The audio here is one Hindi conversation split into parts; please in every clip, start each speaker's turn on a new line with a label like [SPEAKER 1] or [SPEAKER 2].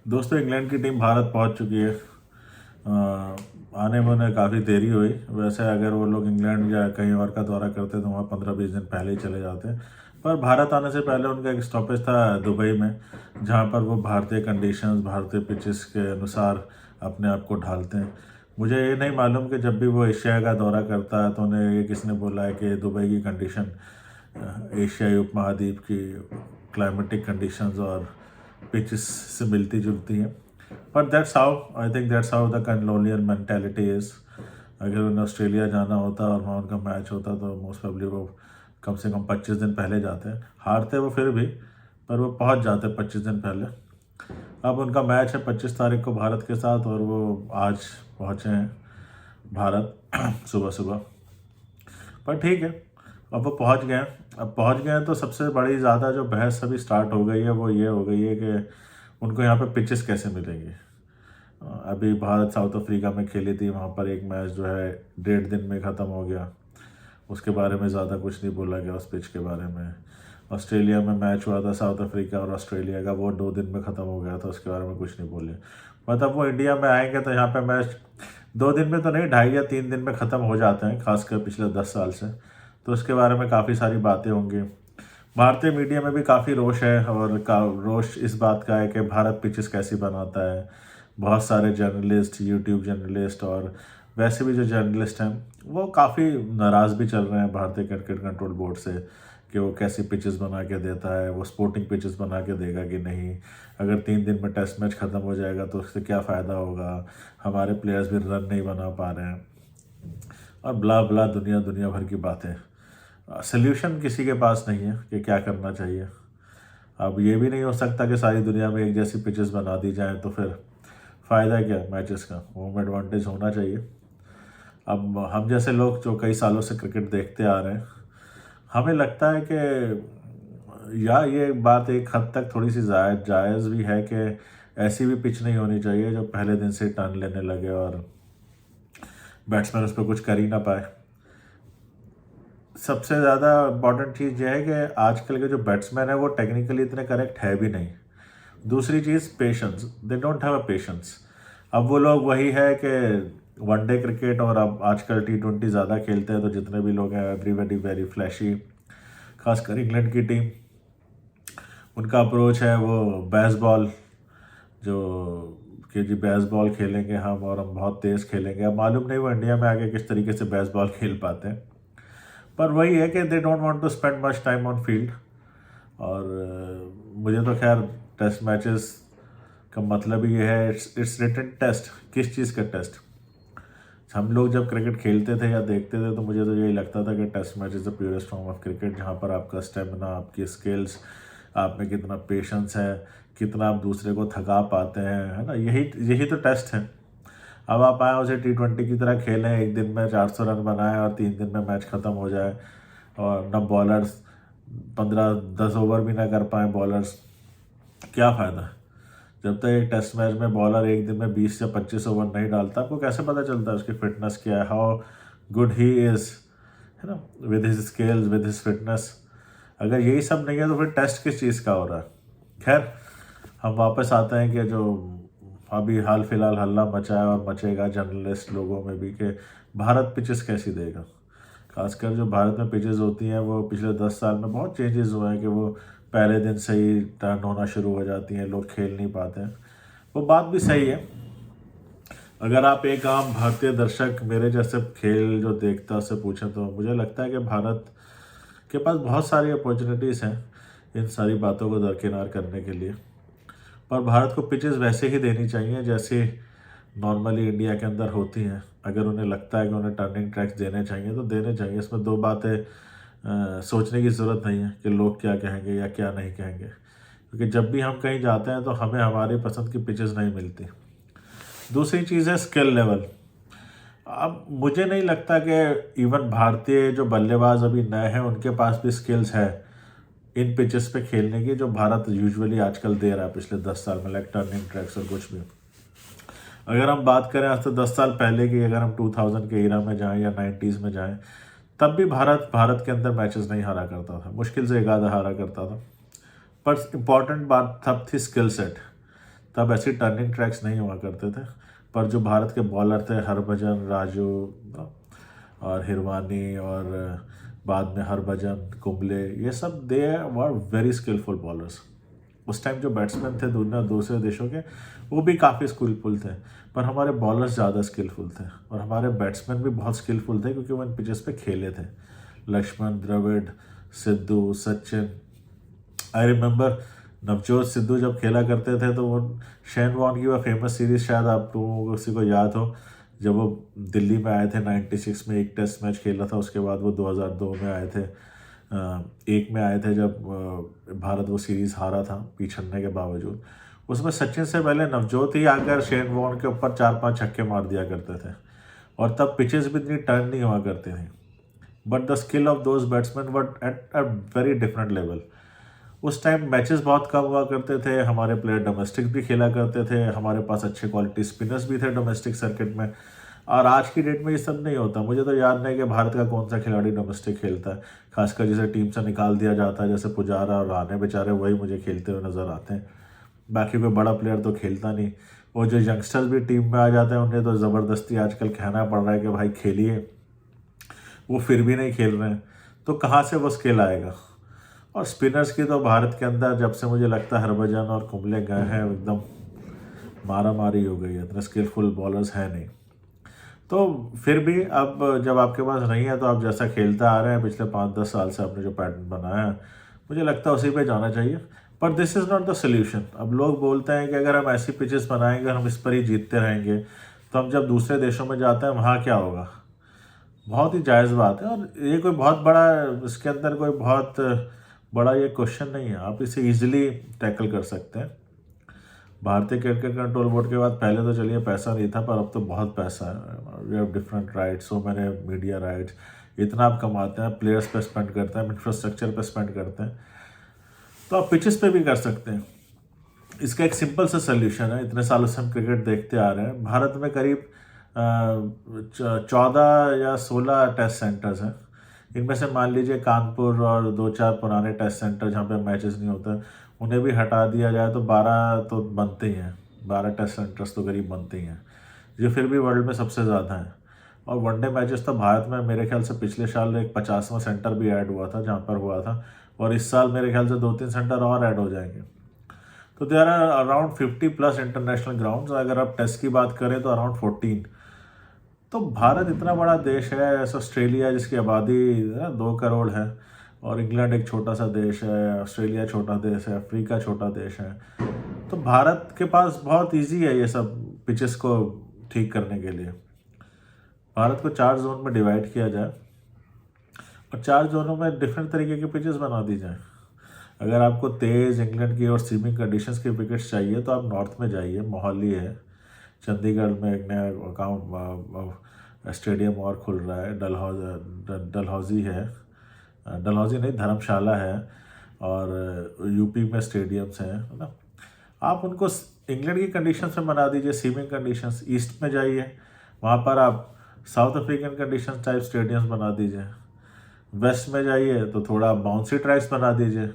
[SPEAKER 1] दोस्तों, इंग्लैंड की टीम भारत पहुंच चुकी है। आने में उन्हें काफ़ी देरी हुई। वैसे अगर वो लोग इंग्लैंड या कहीं और का दौरा करते तो वहाँ 15-20 दिन पहले ही चले जाते। पर भारत आने से पहले उनका एक स्टॉपेज था दुबई में, जहाँ पर वो भारतीय कंडीशंस, भारतीय पिचेस के अनुसार अपने आप को ढालते हैं। मुझे ये नहीं मालूम कि जब भी वो एशिया का दौरा करता है तो उन्हें ये किसने बोला है कि दुबई की कंडीशन एशियाई उपमहाद्वीप की क्लाइमेटिक कंडीशंस और पिचेस से मिलती जुलती हैं। But that's how I think that's how the colonial mentality is. अगर उन्हें ऑस्ट्रेलिया जाना होता और वहाँ उनका मैच होता तो मोस्ट प्रोबेबली वो कम से कम 25 दिन पहले जाते हैं। हारते वो फिर भी, पर वो पहुँच जाते 25 दिन पहले। अब उनका मैच है 25 तारीख को भारत के साथ, और वो आज पहुँचे हैं भारत सुबह सुबह। पर ठीक है, अब वो पहुंच गए हैं। अब पहुंच गए हैं तो सबसे बड़ी ज़्यादा जो बहस अभी स्टार्ट हो गई है वो ये हो गई है कि उनको यहाँ पे पिचेस कैसे मिलेंगी। अभी भारत साउथ अफ्रीका में खेली थी, वहाँ पर एक मैच जो है 1.5 दिन में ख़त्म हो गया। उसके बारे में ज़्यादा कुछ नहीं बोला गया उस पिच के बारे में। ऑस्ट्रेलिया में मैच हुआ था साउथ अफ्रीका और ऑस्ट्रेलिया का, वो 2 दिन में ख़त्म हो गया था, उसके बारे में कुछ नहीं बोले। मतलब वो इंडिया में आएंगे तो यहाँ पे मैच 2 दिन में तो नहीं, 2.5 या 3 दिन में ख़त्म हो जाते हैं, खासकर पिछले 10 साल से। तो उसके बारे में काफ़ी सारी बातें होंगी। भारतीय मीडिया में भी काफ़ी रोष है, और रोष इस बात का है कि भारत पिचेस कैसी बनाता है। बहुत सारे जर्नलिस्ट, यूट्यूब जर्नलिस्ट और वैसे भी जो जर्नलिस्ट हैं वो काफ़ी नाराज़ भी चल रहे हैं भारतीय क्रिकेट कंट्रोल बोर्ड से कि वो कैसी पिचेस बना के देता है, वो स्पोर्टिंग पिचेस बना के देगा कि नहीं। अगर 3 दिन में टेस्ट मैच ख़त्म हो जाएगा तो उससे क्या फ़ायदा होगा, हमारे प्लेयर्स भी रन नहीं बना पा रहे हैं, और ब्ला ब्ला दुनिया भर की बातें। सल्यूशन किसी के पास नहीं है कि क्या करना चाहिए। अब ये भी नहीं हो सकता कि सारी दुनिया में एक जैसी पिचेस बना दी जाएं, तो फिर फ़ायदा क्या मैचेस का। होम एडवांटेज होना चाहिए। अब हम जैसे लोग जो कई सालों से क्रिकेट देखते आ रहे हैं, हमें लगता है कि ये बात एक हद तक थोड़ी सी जायज़ भी है कि ऐसी भी पिच नहीं होनी चाहिए जो पहले दिन से टर्न लेने लगे और बैट्समैन उस पर कुछ कर ही ना पाए। सबसे ज़्यादा इम्पॉर्टेंट चीज़ यह है कि आजकल के जो बैट्समैन है वो टेक्निकली इतने करेक्ट है भी नहीं। दूसरी चीज़ patience, they don't have a patience. अब वो लोग वही है कि वनडे क्रिकेट, और अब आजकल T20 ज़्यादा खेलते हैं, तो जितने भी लोग हैं एवरीबडी वेरी फ्लैशी। खासकर इंग्लैंड की टीम, उनका अप्रोच है वो बेसबॉल, जो कि जी बेसबॉल खेलेंगे हम और हम बहुत तेज़ खेलेंगे। अब मालूम नहीं वो इंडिया में आके किस तरीके से बेसबॉल खेल पाते हैं। पर वही है कि they don't want to spend much time on field. और मुझे तो खैर टेस्ट मैचेस का मतलब ही ये है, इट्स रिटन टेस्ट। किस चीज़ का टेस्ट? हम लोग जब क्रिकेट खेलते थे या देखते थे तो मुझे तो यही लगता था कि test match is the purest form of cricket, जहाँ पर आपका स्टेमिना, आपकी स्किल्स, आप में कितना पेशेंस है, कितना आप दूसरे को थका पाते हैं, है ना। यही यही तो टेस्ट है। अब आप आए उसे T20 की तरह खेलें, एक दिन में 400 रन बनाएं और 3 दिन में मैच ख़त्म हो जाए, और न बॉलर्स 15-10 ओवर भी ना कर पाएँ बॉलर्स, क्या फ़ायदा। जब तक एक टेस्ट मैच में बॉलर एक दिन में 20 या 25 ओवर नहीं डालता, आपको कैसे पता चलता है उसकी फिटनेस क्या है, हाउ गुड ही इज़, है ना, with his skills, with his fitness. अगर यही सब नहीं है तो फिर टेस्ट किस चीज़ का हो रहा है। खैर, हम वापस आते हैं कि जो अभी हाल फिलहाल हल्ला मचा है और मचेगा जर्नलिस्ट लोगों में भी, कि भारत पिचेस कैसी देगा। खासकर जो भारत में पिचेस होती हैं वो पिछले 10 साल में बहुत चेंजेस हुए हैं कि वो पहले दिन से ही टर्न होना शुरू हो जाती हैं, लोग खेल नहीं पाते हैं। वो बात भी सही है। अगर आप एक आम भारतीय दर्शक मेरे जैसे खेल जो देखता उससे पूछें तो मुझे लगता है कि भारत के पास बहुत सारी अपॉर्चुनिटीज़ हैं इन सारी बातों को दरकिनार करने के लिए। पर भारत को पिचेस वैसे ही देनी चाहिए जैसे नॉर्मली इंडिया के अंदर होती हैं। अगर उन्हें लगता है कि उन्हें टर्निंग ट्रैक्स देने चाहिए तो देने चाहिए। इसमें दो बातें सोचने की ज़रूरत नहीं है कि लोग क्या कहेंगे या क्या नहीं कहेंगे, क्योंकि जब भी हम कहीं जाते हैं तो हमें हमारी पसंद की पिचेस नहीं मिलती। दूसरी चीज़ है स्किल लेवल। अब मुझे नहीं लगता कि इवन भारतीय जो बल्लेबाज अभी नए हैं उनके पास भी स्किल्स है इन पिचेस पे खेलने की, जो भारत यूजुअली आजकल दे रहा है पिछले 10 साल में, लाइक टर्निंग ट्रैक्स और कुछ भी। अगर हम बात करें आज से 10 साल पहले की, अगर हम 2000 के ईरा में जाएं या 90s में जाएं, तब भी भारत के अंदर मैचेस नहीं हारा करता था, मुश्किल से एक आधा हारा करता था। पर इम्पॉर्टेंट बात तब थी स्किल सेट। तब ऐसी टर्निंग ट्रैक्स नहीं हुआ करते थे। पर जो भारत के बॉलर थे, हरभजन, राजू और हिरवानी और बाद में हरभजन, कुंबले, ये सब दे वर वेरी स्किलफुल बॉलर्स। उस टाइम जो बैट्समैन थे दुनिया दूसरे देशों के, वो भी काफ़ी स्किलफुल थे, पर हमारे बॉलर्स ज़्यादा स्किलफुल थे और हमारे बैट्समैन भी बहुत स्किलफुल थे क्योंकि वो इन पिचेस पे खेले थे। लक्ष्मण, द्रविड़, सिद्धू, सचिन। आई रिमेंबर नवजोत सिद्धू जब खेला करते थे तो वो शेन वॉर्न की वो फेमस सीरीज़, शायद आप लोगों को किसी को याद हो, जब वो दिल्ली में आए थे 96 में, एक टेस्ट मैच खेला था, उसके बाद वो 2002 में आए थे, एक में आए थे जब भारत वो सीरीज़ हारा था पिछड़ने के बावजूद। उसमें सचिन से पहले नवजोत ही आकर शेन वॉर्न के ऊपर 4-5 छक्के मार दिया करते थे और तब पिचेस भी इतनी टर्न नहीं हुआ करती थी। But the skill of those batsman were at a very different level. उस टाइम मैचेस बहुत कम हुआ करते थे, हमारे प्लेयर डोमेस्टिक भी खेला करते थे, हमारे पास अच्छे क्वालिटी स्पिनर्स भी थे डोमेस्टिक सर्किट में। और आज की डेट में ये सब नहीं होता। मुझे तो याद नहीं कि भारत का कौन सा खिलाड़ी डोमेस्टिक खेलता है, खासकर जिसे टीम से निकाल दिया जाता है, जैसे पुजारा और राणे बेचारे, वही मुझे खेलते हुए नज़र आते हैं। बाकी कोई बड़ा प्लेयर तो खेलता नहीं। वो जो यंगस्टर्स भी टीम में आ जाते हैं उन्हें तो ज़बरदस्ती आजकल कहना पड़ रहा है कि भाई खेलिए, वो फिर भी नहीं खेल रहे हैं, तो कहाँ से वो स्किल आएगा। और स्पिनर्स की तो भारत के अंदर जब से मुझे लगता है हरभजन और कुंबले गए हैं एकदम मारा मारी हो गई है, इतने स्किलफुल बॉलर्स हैं नहीं। तो फिर भी अब जब आपके पास नहीं है तो आप जैसा खेलते आ रहे हैं पिछले 5-10 साल से, आपने जो पैटर्न बनाया है, मुझे लगता है उसी पे जाना चाहिए। पर this is not the solution. अब लोग बोलते हैं कि अगर हम ऐसी पिचेस बनाएंगे, हम इस पर ही जीतते रहेंगे, तो हम जब दूसरे देशों में जाते हैं वहाँ क्या होगा। बहुत ही जायज़ बात है और ये कोई बहुत बड़ा, इसके अंदर कोई बहुत बड़ा ये क्वेश्चन नहीं है, आप इसे ईजिली टैकल कर सकते हैं। भारतीय क्रिकेट कंट्रोल बोर्ड के बाद पहले तो चलिए पैसा नहीं था, पर अब तो बहुत पैसा है। वी हैव डिफरेंट राइट्स, सो मैंने मीडिया राइट्स, इतना आप कमाते हैं, प्लेयर्स पे स्पेंड करते हैं, इंफ्रास्ट्रक्चर पे स्पेंड करते हैं, तो आप पिचेस पे भी कर सकते हैं। इसका एक सिंपल सा सोल्यूशन है। इतने सालों से हम क्रिकेट देखते आ रहे हैं, भारत में करीब 14 या 16 टेस्ट सेंटर्स हैं। इनमें से मान लीजिए कानपुर और 2-4 पुराने टेस्ट सेंटर जहाँ पे मैचेस नहीं होते, उन्हें भी हटा दिया जाए तो 12 तो बनते ही हैं। 12 टेस्ट सेंटर्स तो करीब बनते ही हैं, जो फिर भी वर्ल्ड में सबसे ज़्यादा हैं। और वनडे मैचेस तो भारत में मेरे ख्याल से पिछले साल एक 50वां सेंटर भी ऐड हुआ था जहाँ पर हुआ था, और इस साल मेरे ख्याल से 2-3 सेंटर और ऐड हो जाएंगे। तो there are around 50+ international grounds. अगर आप टेस्ट की बात करें तो अराउंड 14। तो भारत इतना बड़ा देश है, ऐसा ऑस्ट्रेलिया जिसकी आबादी 2 करोड़ है, और इंग्लैंड एक छोटा सा देश है, ऑस्ट्रेलिया छोटा देश है, अफ्रीका छोटा देश है। तो भारत के पास बहुत इजी है ये सब पिचेस को ठीक करने के लिए। भारत को 4 जोन में डिवाइड किया जाए और 4 जोनों में डिफरेंट तरीके के पिचेस बना दी जाए। अगर आपको तेज़ इंग्लैंड की और सीमिंग कंडीशंस के विकेट्स चाहिए तो आप नॉर्थ में जाइए, मोहाली है, चंडीगढ़ में एक नया अकाउंट स्टेडियम और खुल रहा है, डलहौजी है, डलहौजी नहीं धर्मशाला है, और यूपी में स्टेडियम्स हैं, है ना। आप उनको इंग्लैंड की कंडीशंस में बना दीजिए, सीमिंग कंडीशंस। ईस्ट में जाइए, वहाँ पर आप south African condition type stadiums बना दीजिए। वेस्ट में जाइए तो थोड़ा बाउंसी ट्रैक्स बना दीजिए,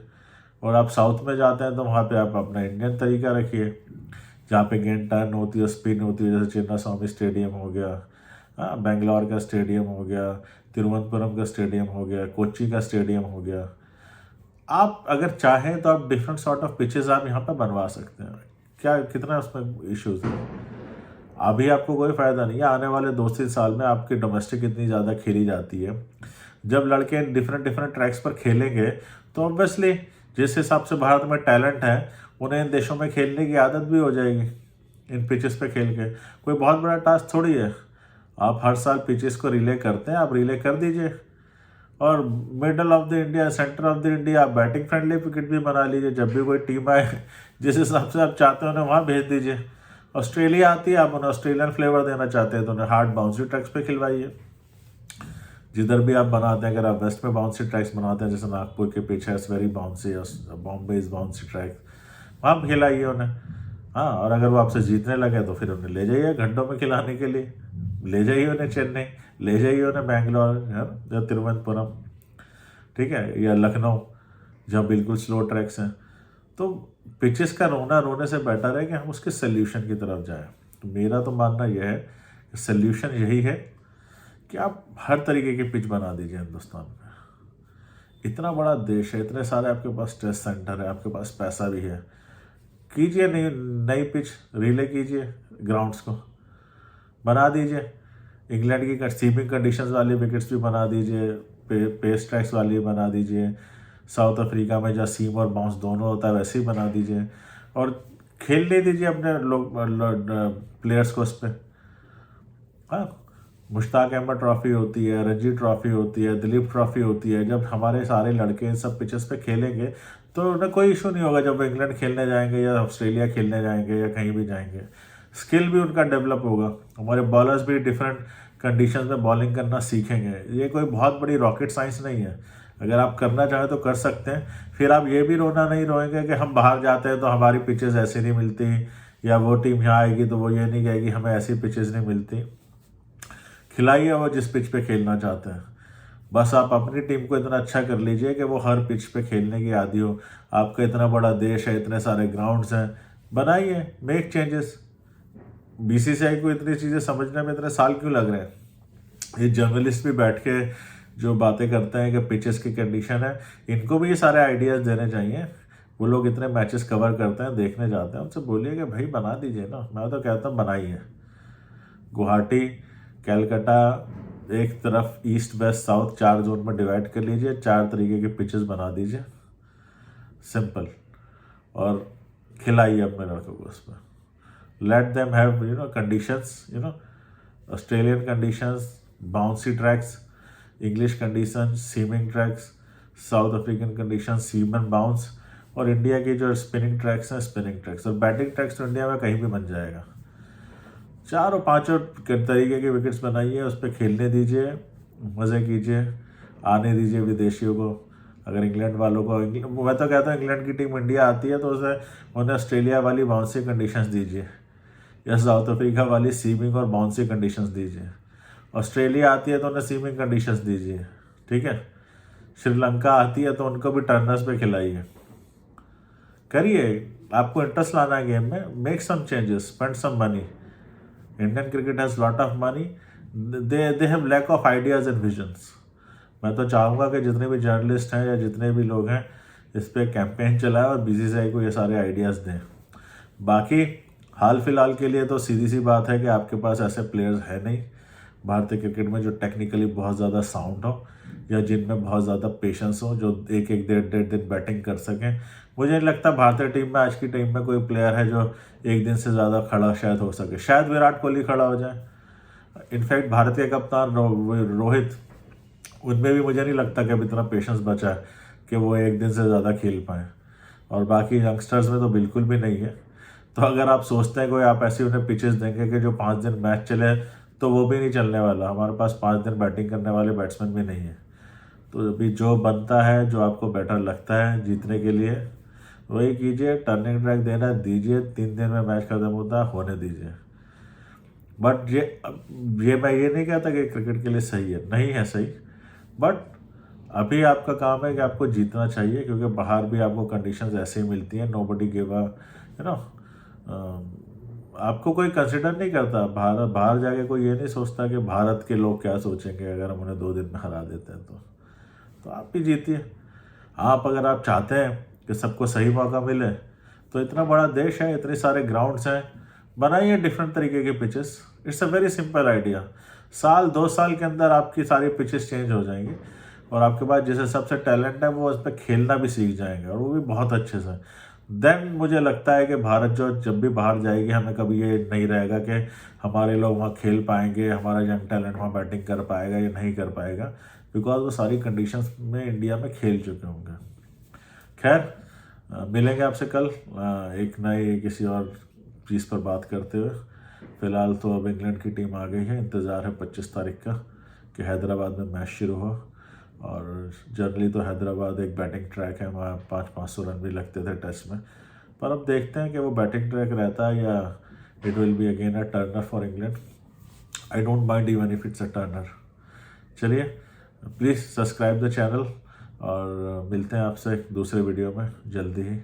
[SPEAKER 1] और आप साउथ में जाते हैं तो वहाँ पे आप अपना इंडियन तरीका रखिए, जहाँ पे गेंद टर्न होती है, स्पिन होती है, जैसे चिन्ना स्वामी स्टेडियम हो गया, हाँ, बेंगलोर का स्टेडियम हो गया, तिरुवनंतपुरम का स्टेडियम हो गया, कोच्चि का स्टेडियम हो गया। आप अगर चाहें तो आप डिफरेंट सॉर्ट ऑफ पिचेस आप यहाँ पर बनवा सकते हैं। क्या कितना उसमें इश्यूज है, अभी आपको कोई फ़ायदा नहीं है। आने वाले 2-3 साल में आपकी डोमेस्टिक इतनी ज़्यादा खेली जाती है, जब लड़के डिफरेंट ट्रैक्स पर खेलेंगे तो ऑब्वियसली जिस हिसाब से भारत में टैलेंट है, उन्हें इन देशों में खेलने की आदत भी हो जाएगी इन पिचेस पे खेल के। कोई बहुत बड़ा टास्क थोड़ी है। आप हर साल पिचेस को रिले करते हैं, आप रिले कर दीजिए, और middle of the India, centre of the India आप बैटिंग फ्रेंडली विकेट भी बना लीजिए। जब भी कोई टीम आए, जिस हिसाब से आप चाहते हैं उन्हें वहाँ भेज दीजिए। ऑस्ट्रेलिया आती है, आप उन्हें ऑस्ट्रेलियन फ्लेवर देना चाहते हैं तो उन्हें हार्ड बाउंसी ट्रैक्स पे खिलवाइए। जिधर भी आप बनाते हैं, अगर आप वेस्ट में बाउंसी ट्रैक्स बनाते हैं, जैसे नागपुर के पीछे इस very bouncy, Bombay is bouncy track, वहाँ खिलाइए उन्हें। हाँ, और अगर वो आपसे जीतने लगे तो फिर उन्हें ले जाइए घंटों में खिलाने के लिए, ले जाइए उन्हें चेन्नई, ले जाइए उन्हें बेंगलोर या तिरुवनंतपुरम, ठीक है, या लखनऊ, जहाँ बिल्कुल स्लो ट्रैक्स हैं। तो पिचेस का रोना रोने से बेटर है कि हम उसके सोल्यूशन की तरफ जाएं। तो मेरा तो मानना यह है कि सोल्यूशन यही है कि आप हर तरीके की पिच बना दीजिए हिंदुस्तान में। इतना बड़ा देश है, इतने सारे आपके पास टेस्ट सेंटर है, आपके पास पैसा भी है, कीजिए नई नई पिच रिले कीजिए, ग्राउंड्स को बना दीजिए। इंग्लैंड की सीमिंग कंडीशंस वाली विकेट्स भी बना दीजिए, पेस ट्रैक्स वाली बना दीजिए। साउथ अफ्रीका में जहाँ सीम और बाउंस दोनों होता है वैसे ही बना दीजिए, और खेलने दीजिए अपने लोग प्लेयर्स को उस पर। हाँ, मुश्ताक अहमद ट्रॉफी होती है, रणजी ट्रॉफी होती है, दिलीप ट्रॉफी होती है। जब हमारे सारे लड़के इन सब पिचेस पे खेलेंगे तो उन्हें कोई इशू नहीं होगा। जब वो इंग्लैंड खेलने जाएंगे या ऑस्ट्रेलिया खेलने जाएंगे या कहीं भी जाएंगे, स्किल भी उनका डेवलप होगा। हमारे बॉलर्स भी डिफरेंट कंडीशन में बॉलिंग करना सीखेंगे। ये कोई बहुत बड़ी रॉकेट साइंस नहीं है, अगर आप करना चाहें तो कर सकते हैं। फिर आप ये भी रोना नहीं रोएंगे कि हम बाहर जाते हैं तो हमारी पिचेस ऐसी नहीं मिलती, या वो टीम यहाँ आएगी तो वो ये नहीं कहेगी हमें ऐसी पिचेस नहीं मिलती। खिलाइए वो जिस पिच पे खेलना चाहते हैं। बस आप अपनी टीम को इतना अच्छा कर लीजिए कि वो हर पिच पे खेलने की आदी हो। आपका इतना बड़ा देश है, इतने सारे ग्राउंड्स हैं, बनाइए, मेक चेंजेस। बीसीसीआई को इतनी चीज़ें समझने में इतने साल क्यों लग रहे हैं? ये जर्नलिस्ट भी बैठ के जो बातें करते हैं कि पिचेस की कंडीशन है, इनको भी ये सारे आइडियाज़ देने चाहिए। वो लोग इतने मैचेस कवर करते हैं, देखने जाते हैं, उनसे बोलिए कि भाई बना दीजिए ना। मैं तो कहता हूँ बनाइए। गुवाहाटी, कैलकाटा, एक तरफ ईस्ट वेस्ट साउथ 4 जोन में डिवाइड कर लीजिए, 4 तरीके के पिचेस बना दीजिए, सिंपल। और खिलाइए अपने लड़कों को उस पर। Let them have conditions, Australian conditions, bouncy tracks, English condition, seaming tracks, South African condition, seam and bounce, और इंडिया की जो स्पिनिंग ट्रैक्स हैं स्पिनिंग ट्रैक्स, और बैटिंग ट्रैक्स तो इंडिया में कहीं भी बन जाएगा। 4 और 5 तरीके के विकेट्स बनाइए, उस पर खेलने दीजिए, मज़े कीजिए, आने दीजिए विदेशियों को। अगर इंग्लैंड वालों को, मैं तो कहता हूँ इंग्लैंड की टीम इंडिया आती है तो उन्हें ऑस्ट्रेलिया वाली बाउंसी कंडीशंस दीजिए, या साउथ अफ्रीका वाली सीमिंग और बाउंसी कंडीशंस दीजिए। ऑस्ट्रेलिया आती है तो उन्हें सीमिंग कंडीशंस दीजिए, ठीक है। श्रीलंका आती है तो उनको भी टर्नर्स पे खिलाइए। करिए, आपको इंटरेस्ट लाना है गेम में, make some changes, spend some money. Indian cricket has lot of money, they have lack of ideas and visions. मैं तो चाहूँगा कि जितने भी जर्नलिस्ट हैं या जितने भी लोग हैं इस पर कैंपेन चलाएं और बीसीसीआई को ये सारे आइडियाज़ दें। बाकी हाल फिलहाल के लिए तो सीधी सी बात है कि आपके पास ऐसे प्लेयर्स है नहीं भारतीय क्रिकेट में जो टेक्निकली बहुत ज़्यादा साउंड हो, या जिनमें बहुत ज़्यादा पेशेंस हो, जो एक एक 1.5 दिन बैटिंग कर सकें। मुझे नहीं लगता भारतीय टीम में, आज की टीम में कोई प्लेयर है जो एक दिन से ज़्यादा खड़ा शायद हो सके। शायद विराट कोहली खड़ा हो जाए, इनफैक्ट भारतीय कप्तान रोहित, उनमें भी मुझे नहीं लगता कि अब इतना पेशेंस बचा है कि वो एक दिन से ज़्यादा खेल पाएँ, और बाकी यंगस्टर्स में तो बिल्कुल भी नहीं है। तो अगर आप सोचते हैं कोई आप ऐसी उन्हें पिचेस देंगे कि जो 5 दिन मैच चले, तो वो भी नहीं चलने वाला। हमारे पास 5 दिन बैटिंग करने वाले बैट्समैन भी नहीं है। तो अभी जो बनता है, जो आपको बेटर लगता है जीतने के लिए, वही कीजिए। टर्निंग ट्रैक देना दीजिए, 3 दिन में मैच खत्म होता होने दीजिए। बट ये मैं ये नहीं कहता कि क्रिकेट के लिए सही है, नहीं है सही, बट अभी आपका काम है कि आपको जीतना चाहिए, क्योंकि बाहर भी आपको कंडीशंस ऐसे ही मिलती हैं। नोबडी गिव अ आपको कोई कंसिडर नहीं करता। बाहर जाके कोई ये नहीं सोचता कि भारत के लोग क्या सोचेंगे अगर हम उन्हें 2 दिन में हरा देते हैं। तो आप भी जीतिए। अगर आप चाहते हैं कि सबको सही मौका मिले, तो इतना बड़ा देश है, इतने सारे ग्राउंड्स हैं, बनाइए डिफरेंट तरीके के pitches. It's a very simple idea. 1-2 साल के अंदर आपकी सारी पिचेस चेंज हो जाएंगी, और आपके पास जिसे सबसे टैलेंट है वो उस पर खेलना भी सीख जाएंगे, और वो भी बहुत अच्छे से। देन मुझे लगता है कि भारत जब भी बाहर जाएगी, हमें कभी ये नहीं रहेगा कि हमारे लोग वहाँ खेल पाएंगे, हमारा यंग टैलेंट वहाँ बैटिंग कर पाएगा या नहीं कर पाएगा, बिकॉज वो सारी कंडीशंस में इंडिया में खेल चुके होंगे। खैर, मिलेंगे आपसे कल एक नए किसी और चीज़ पर बात करते हुए। फ़िलहाल तो अब इंग्लैंड की टीम आ गई है, इंतज़ार है 25 तारीख का कि हैदराबाद में मैच शुरू हो। और जनरली तो हैदराबाद एक बैटिंग ट्रैक है, वहाँ 500 रन भी लगते थे टेस्ट में, पर अब देखते हैं कि वो बैटिंग ट्रैक रहता है या it will be again a Turner for England. I don't mind even if it's a Turner. चलिए, प्लीज़ सब्सक्राइब द चैनल, और मिलते हैं आपसे एक दूसरे वीडियो में जल्दी ही।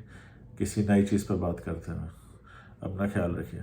[SPEAKER 1] किसी नई चीज़ पर बात करते हैं। अपना ख्याल रखिए।